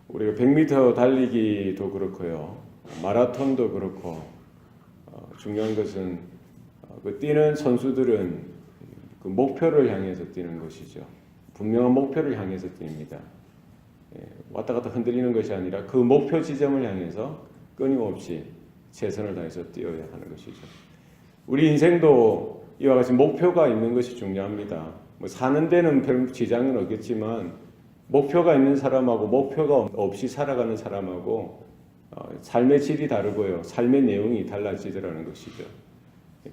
우리가 100m 달리기도 그렇고요. 마라톤도 그렇고 중요한 것은 그 뛰는 선수들은 그 목표를 향해서 뛰는 것이죠. 분명한 목표를 향해서 뜁니다. 왔다 갔다 흔들리는 것이 아니라 그 목표 지점을 향해서 끊임없이 최선을 다해서 뛰어야 하는 것이죠. 우리 인생도 이와 같이 목표가 있는 것이 중요합니다. 뭐 사는 데는 별 지장은 없겠지만 목표가 있는 사람하고 목표가 없이 살아가는 사람하고 삶의 질이 다르고요. 삶의 내용이 달라지더라는 것이죠.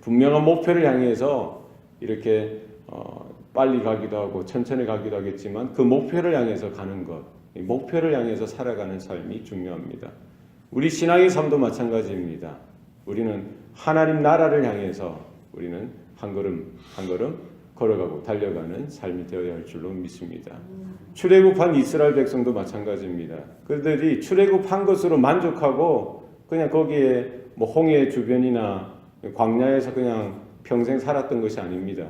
분명한 목표를 향해서 이렇게 빨리 가기도 하고 천천히 가기도 하겠지만 그 목표를 향해서 가는 것, 목표를 향해서 살아가는 삶이 중요합니다. 우리 신앙의 삶도 마찬가지입니다. 우리는 하나님 나라를 향해서 우리는 한 걸음 한 걸음 걸어가고 달려가는 삶이 되어야 할 줄로 믿습니다. 출애굽한 이스라엘 백성도 마찬가지입니다. 그들이 출애굽한 것으로 만족하고 그냥 거기에 뭐 홍해 주변이나 광야에서 그냥 평생 살았던 것이 아닙니다.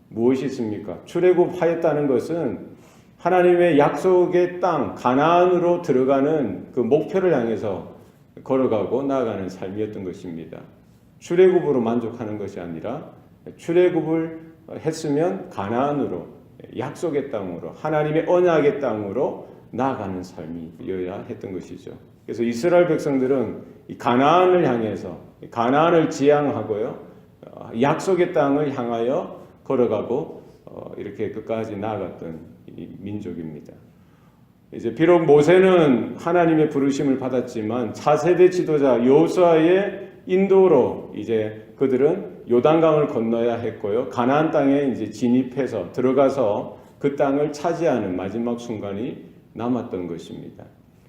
무엇이 있습니까? 출애굽하였다는 것은 하나님의 약속의 땅 가나안으로 들어가는 그 목표를 향해서 걸어가고 나아가는 삶이었던 것입니다. 출애굽으로 만족하는 것이 아니라 출애굽을 했으면 가나안으로 약속의 땅으로 하나님의 언약의 땅으로 나아가는 삶이어야 했던 것이죠. 그래서 이스라엘 백성들은 이 가나안을 향해서 가나안을 지향하고요. 약속의 땅을 향하여 걸어가고 이렇게 끝까지 나아갔던 이 민족입니다. 이제 비록 모세는 하나님의 부르심을 받았지만 차세대 지도자 여호수아의 인도로 이제 그들은 요단강을 건너야 했고요. 가나안 땅에 이제 진입해서 들어가서 그 땅을 차지하는 마지막 순간이 남았던 것입니다.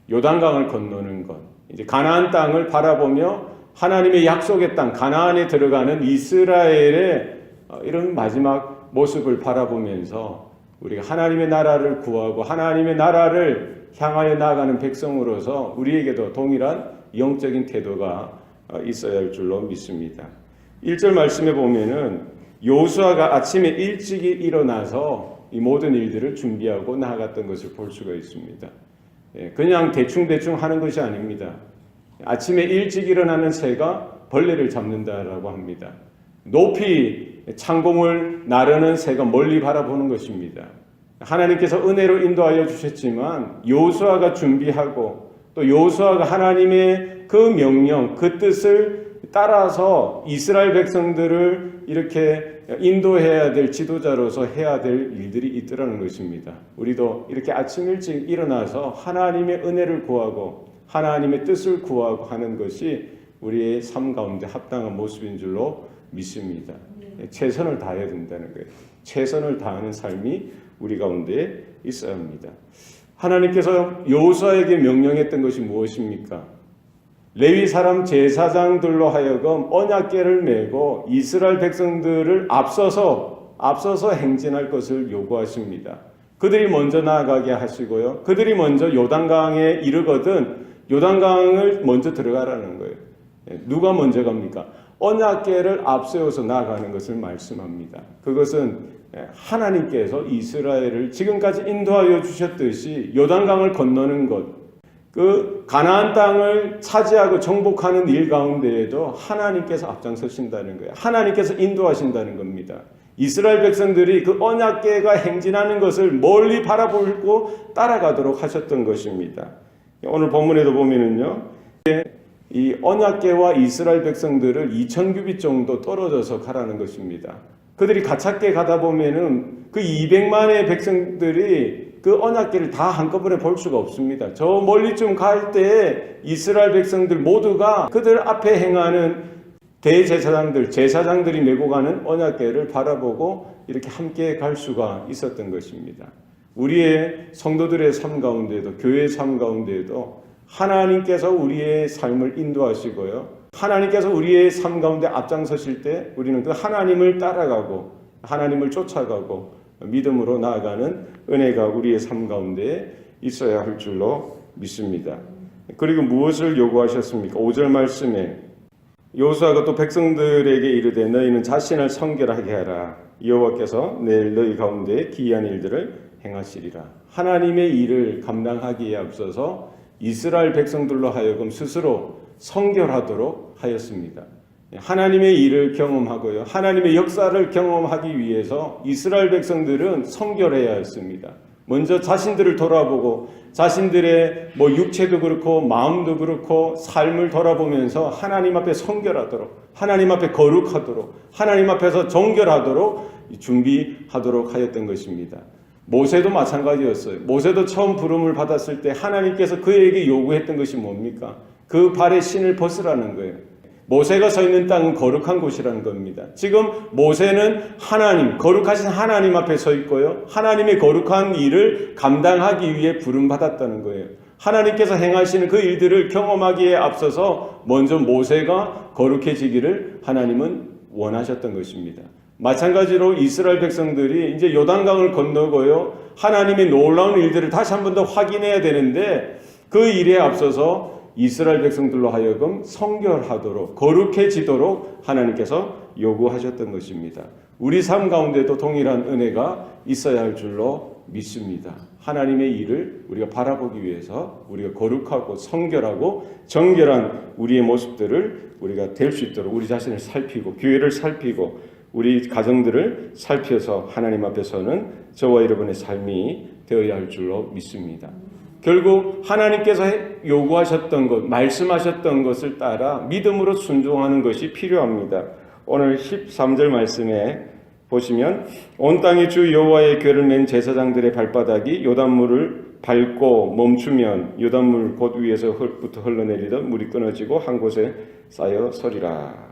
요단강을 건너는 것, 이제 가나안 땅을 바라보며 하나님의 약속의 땅 가나안에 들어가는 이스라엘의 이런 마지막 모습을 바라보면서 우리가 하나님의 나라를 구하고 하나님의 나라를 향하여 나아가는 백성으로서 우리에게도 동일한 영적인 태도가 있어야 할 줄로 믿습니다. 1절 말씀에 보면은 여호수아가 아침에 일찍이 일어나서 이 모든 일들을 준비하고 나아갔던 것을 볼 수가 있습니다. 그냥 대충 하는 것이 아닙니다. 아침에 일찍 일어나는 새가 벌레를 잡는다라고 합니다. 높이 창공을 나르는 새가 멀리 바라보는 것입니다. 하나님께서 은혜로 인도하여 주셨지만 여호수아가 준비하고 또 여호수아가 하나님의 그 명령, 그 뜻을 따라서 이스라엘 백성들을 이렇게 인도해야 될 지도자로서 해야 될 일들이 있더라는 것입니다. 우리도 이렇게 아침 일찍 일어나서 하나님의 은혜를 구하고 하나님의 뜻을 구하고 하는 것이 우리의 삶 가운데 합당한 모습인 줄로 믿습니다. 최선을 다해야 된다는 거예요. 최선을 다하는 삶이 우리 가운데 있어야 합니다. 하나님께서 여호수아에게 명령했던 것이 무엇입니까? 레위 사람 제사장들로 하여금 언약궤를 메고 이스라엘 백성들을 앞서서 행진할 것을 요구하십니다. 그들이 먼저 나아가게 하시고요. 그들이 먼저 요단강에 이르거든 요단강을 먼저 들어가라는 거예요. 누가 먼저 갑니까? 언약궤를 앞세워서 나아가는 것을 말씀합니다. 그것은 하나님께서 이스라엘을 지금까지 인도하여 주셨듯이 요단강을 건너는 것, 그 가나안 땅을 차지하고 정복하는 일 가운데에도 하나님께서 앞장서신다는 거예요. 하나님께서 인도하신다는 겁니다. 이스라엘 백성들이 그 언약궤가 행진하는 것을 멀리 바라보고 따라가도록 하셨던 것입니다. 오늘 본문에도 보면은요, 이 언약궤와 이스라엘 백성들을 2000규빗 정도 떨어져서 가라는 것입니다. 그들이 가깝게 가다 보면은 그 200만의 백성들이 그 언약궤를 다 한꺼번에 볼 수가 없습니다. 저 멀리쯤 갈 때 이스라엘 백성들 모두가 그들 앞에 행하는 대제사장들, 제사장들이 메고 가는 언약궤를 바라보고 이렇게 함께 갈 수가 있었던 것입니다. 우리의 성도들의 삶 가운데도, 교회의 삶 가운데도 하나님께서 우리의 삶을 인도하시고요. 하나님께서 우리의 삶 가운데 앞장서실 때 우리는 그 하나님을 따라가고 하나님을 쫓아가고 믿음으로 나아가는 은혜가 우리의 삶 가운데 있어야 할 줄로 믿습니다. 그리고 무엇을 요구하셨습니까? 5절 말씀에 여호수아가 또 백성들에게 이르되 너희는 자신을 성결하게 하라. 여호와께서 내일 너희 가운데 기이한 일들을 행하시리라. 하나님의 일을 감당하기에 앞서서 이스라엘 백성들로 하여금 스스로 성결하도록 하였습니다. 하나님의 일을 경험하고요. 하나님의 역사를 경험하기 위해서 이스라엘 백성들은 성결해야 했습니다. 먼저 자신들을 돌아보고 자신들의 육체도 그렇고 마음도 그렇고 삶을 돌아보면서 하나님 앞에 성결하도록, 하나님 앞에 거룩하도록, 하나님 앞에서 정결하도록 준비하도록 하였던 것입니다. 모세도 마찬가지였어요. 모세도 처음 부름을 받았을 때 하나님께서 그에게 요구했던 것이 뭡니까? 그 발에 신을 벗으라는 거예요. 모세가 서 있는 땅은 거룩한 곳이라는 겁니다. 지금 모세는 하나님, 거룩하신 하나님 앞에 서 있고요. 하나님의 거룩한 일을 감당하기 위해 부름받았다는 거예요. 하나님께서 행하시는 그 일들을 경험하기에 앞서서 먼저 모세가 거룩해지기를 하나님은 원하셨던 것입니다. 마찬가지로 이스라엘 백성들이 이제 요단강을 건너고요. 하나님의 놀라운 일들을 다시 한 번 더 확인해야 되는데 그 일에 앞서서 이스라엘 백성들로 하여금 성결하도록 거룩해지도록 하나님께서 요구하셨던 것입니다. 우리 삶 가운데도 동일한 은혜가 있어야 할 줄로 믿습니다. 하나님의 일을 우리가 바라보기 위해서 우리가 거룩하고 성결하고 정결한 우리의 모습들을 우리가 될 수 있도록 우리 자신을 살피고 교회를 살피고 우리 가정들을 살펴서 하나님 앞에서는 저와 여러분의 삶이 되어야 할 줄로 믿습니다. 결국 하나님께서 요구하셨던 것, 말씀하셨던 것을 따라 믿음으로 순종하는 것이 필요합니다. 오늘 13절 말씀에 보시면 온 땅에 주 여호와의 궤를 맨 제사장들의 발바닥이 요단물을 밟고 멈추면 요단물 곧 위에서부터 흘러내리던 물이 끊어지고 한 곳에 쌓여 서리라.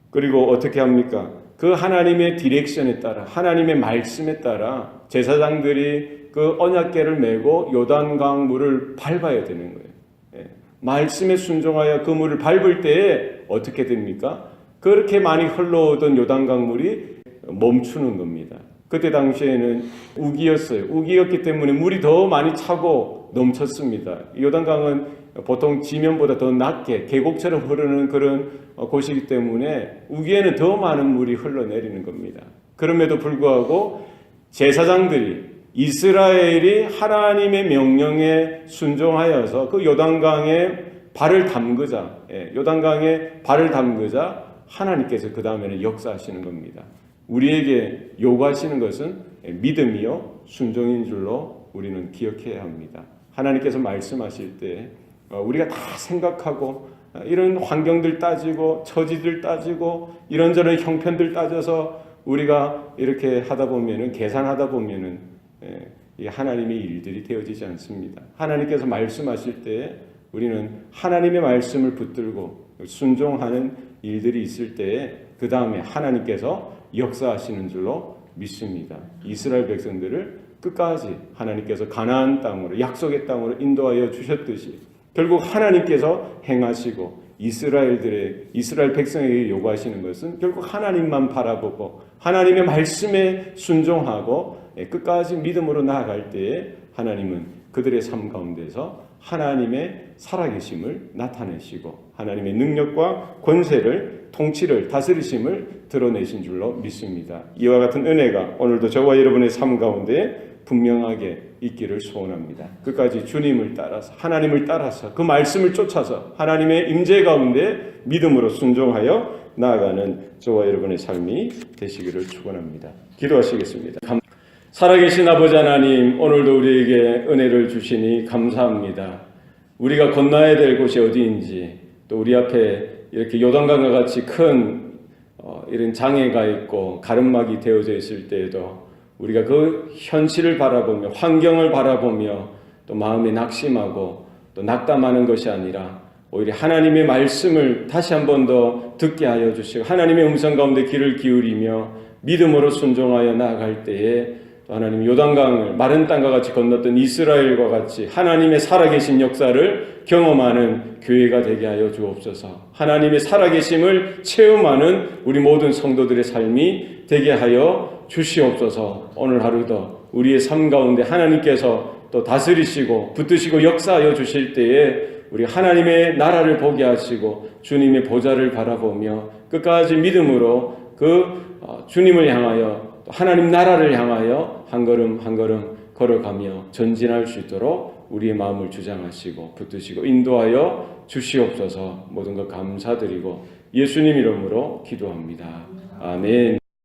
그리고 어떻게 합니까? 그 하나님의 디렉션에 따라 하나님의 말씀에 따라 제사장들이 그 언약궤를 메고 요단강 물을 밟아야 되는 거예요. 말씀에 순종하여 그 물을 밟을 때에 어떻게 됩니까? 그렇게 많이 흘러오던 요단강 물이 멈추는 겁니다. 그때 당시에는 우기였어요. 우기였기 때문에 물이 더 많이 차고 넘쳤습니다. 요단강은 보통 지면보다 더 낮게 계곡처럼 흐르는 그런 곳이기 때문에 우기에는 더 많은 물이 흘러내리는 겁니다. 그럼에도 불구하고 제사장들이 이스라엘이 하나님의 명령에 순종하여서 그 요단강에 발을 담그자, 요단강에 발을 담그자 하나님께서 그 다음에는 역사하시는 겁니다. 우리에게 요구하시는 것은 믿음이요 순종인 줄로 우리는 기억해야 합니다. 하나님께서 말씀하실 때 우리가 다 생각하고 이런 환경들 따지고 처지들 따지고 이런저런 형편들 따져서 우리가 이렇게 하다 보면은 계산하다 보면은 하나님의 일들이 되어지지 않습니다. 하나님께서 말씀하실 때 우리는 하나님의 말씀을 붙들고 순종하는 일들이 있을 때에 그 다음에 하나님께서 역사하시는 줄로 믿습니다. 이스라엘 백성들을 끝까지 하나님께서 가나안 땅으로 약속의 땅으로 인도하여 주셨듯이 결국 하나님께서 행하시고 이스라엘 백성에게 요구하시는 것은 결국 하나님만 바라보고 하나님의 말씀에 순종하고 끝까지 믿음으로 나아갈 때에 하나님은 그들의 삶 가운데서 하나님의 살아계심을 나타내시고 하나님의 능력과 권세를 통치를 다스리심을 드러내신 줄로 믿습니다. 이와 같은 은혜가 오늘도 저와 여러분의 삶 가운데 분명하게 있기를 소원합니다. 끝까지 주님을 따라서 하나님을 따라서 그 말씀을 쫓아서 하나님의 임재 가운데 믿음으로 순종하여 나아가는 저와 여러분의 삶이 되시기를 축원합니다. 기도하시겠습니다. 살아계신 아버지 하나님, 오늘도 우리에게 은혜를 주시니 감사합니다. 우리가 건너야 될 곳이 어디인지 또 우리 앞에 이렇게 요단강과 같이 큰 이런 장애가 있고 가름막이 되어져 있을 때에도 우리가 그 현실을 바라보며 환경을 바라보며 또 마음에 낙심하고 또 낙담하는 것이 아니라 오히려 하나님의 말씀을 다시 한 번 더 듣게 하여 주시고 하나님의 음성 가운데 귀를 기울이며 믿음으로 순종하여 나아갈 때에 또 하나님 요단강을 마른 땅과 같이 건넜던 이스라엘과 같이 하나님의 살아계신 역사를 경험하는 교회가 되게 하여 주옵소서. 하나님의 살아계심을 체험하는 우리 모든 성도들의 삶이 되게 하여 주시옵소서. 오늘 하루도 우리의 삶 가운데 하나님께서 또 다스리시고 붙드시고 역사하여 주실 때에 우리 하나님의 나라를 보게 하시고 주님의 보좌를 바라보며 끝까지 믿음으로 그 주님을 향하여 또 하나님 나라를 향하여 한 걸음 한 걸음 걸어가며 전진할 수 있도록 우리의 마음을 주장하시고 붙드시고 인도하여 주시옵소서. 모든 것 감사드리고 예수님 이름으로 기도합니다. 아멘.